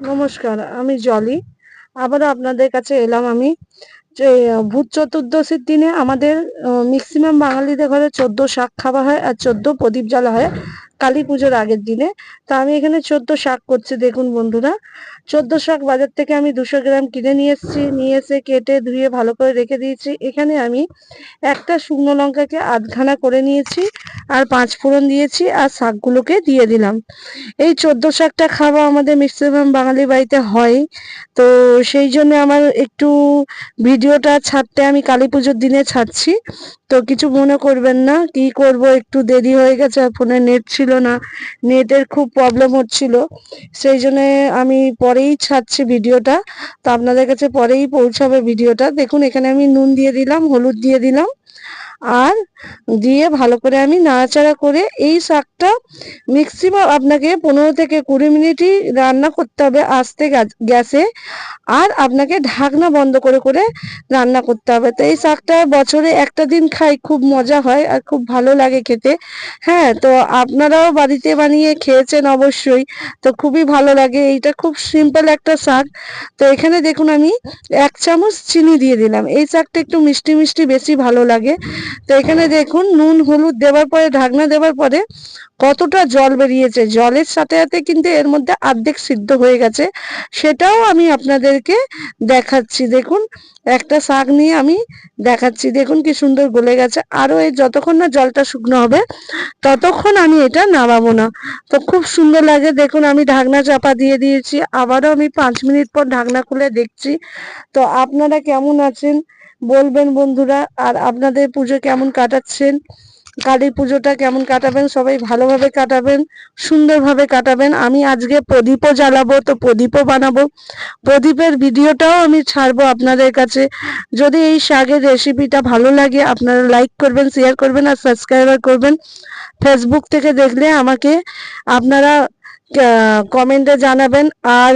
নমস্কার, আমি জলি। আবারও আপনাদের কাছে এলাম আমি। যে ভূত চতুর্দশীর দিনে আমাদের ম্যাক্সিমাম বাঙালিদের ঘরে 14 শাক খাওয়া হয় আর 14 প্রদীপ জ্বালা হয় কালী পুজোর আগের দিনে। তো আমি এখানে 14 শাক করছি। দেখুন বন্ধুরা, 14 শাক বাজার থেকে আমি 200 গ্রাম কিনে নিয়ে এসেছি। নিয়ে এসে কেটে ধুয়ে ভালো করে রেখে দিয়েছি। এখানে আমি একটা শুকনো লঙ্কাকে আধখানা করে নিয়েছি, আর 5 ফোড়ন দিয়েছি, আর শাকগুলোকে দিয়ে দিলাম। এই 14 শাকটা খাওয়া আমাদের ম্যাক্সিমাম বাঙালি বাড়িতে হয়। তো সেই জন্য আমার একটু ভিডিওটা ছাড়তে আমি কালী পুজোর দিনে ছাড়ছি। তো কিছু মনে করবেন না, কি করব, একটু দেরি হয়ে গেছে, আর ফোনে নেট ছিল না, নেটের খুব প্রবলেম হচ্ছিল। সেই জন্য আমি পরেই ছাড়ছি ভিডিওটা। তো আপনাদের কাছে পরেই পৌঁছাবে ভিডিওটা। দেখুন এখানে আমি নুন দিয়ে দিলাম, হলুদ দিয়ে দিলাম, আর দিয়ে ভালো করে আমি নাড়াচাড়া করে এই শাকটা ম্যাক্সিমাম আপনাকে 15 থেকে 20 মিনিটই রান্না করতে হবে আস্তে গ্যাসে। আর আপনাকে ঢাকনা বন্ধ করে করে রান্না করতে হবে। তো এই শাকটা বছরে একটা দিন খাই, খুব মজা হয় আর খুব ভালো লাগে খেতে। হ্যাঁ, তো আপনারাও বাড়িতে বানিয়ে খেয়েছেন অবশ্যই। তো খুবই ভালো লাগে, এইটা খুব সিম্পল একটা শাক। তো এখানে দেখুন আমি 1 চামচ চিনি দিয়ে দিলাম। এই শাকটা একটু মিষ্টি মিষ্টি বেশি ভালো লাগে। তো এখানে দেখুন নুন হলুদ দেওয়ার পরে, ঢাকনা দেওয়ার পরে কতটা জল বেরিয়েছে। জলের সাথে সাথে কিন্তু এর মধ্যে অর্ধেক সিদ্ধ হয়ে গেছে, সেটাও আমি আপনাদেরকে দেখাচ্ছি। দেখুন একটা শাক নিয়ে আমি দেখাচ্ছি, দেখুন কি সুন্দর গলে গেছে। আরো এই যতক্ষণ না জলটা শুকনো হবে ততক্ষণ আমি এটা নামাবো না। তো খুব সুন্দর লাগে। দেখুন আমি ঢাকনা চাপা দিয়ে দিয়েছি, আবারও আমি 5 মিনিট পর ঢাকনা খুলে দেখছি। তো আপনারা কেমন আছেন বলবেন বন্ধুরা, আর আপনাদের পুজো কেমন কাটাচ্ছেন, কালী পুজোটা কেমন কাটাবেন, সবাই ভালোভাবে কাটাবেন, সুন্দরভাবে কাটাবেন। আমি আজকে প্রদীপও জ্বালাবো, তো প্রদীপও বানাবো, প্রদীপের ভিডিওটাও আমি ছাড়বো আপনাদের কাছে। যদি এই শাকের রেসিপিটা ভালো লাগে আপনারা লাইক করবেন, শেয়ার করবেন, আর সাবস্ক্রাইবার করবেন। ফেসবুক থেকে দেখলে আমাকে আপনারা কমেন্টে জানাবেন, আর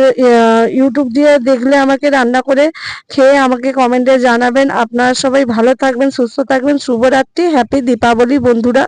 ইউটিউব দিয়ে দেখলে আমাকে রান্না করে খেয়ে আমাকে কমেন্টে জানাবেন। আপনারা সবাই ভালো থাকবেন, সুস্থ থাকবেন। শুভরাত্রি, হ্যাপি দীপাবলি বন্ধুরা।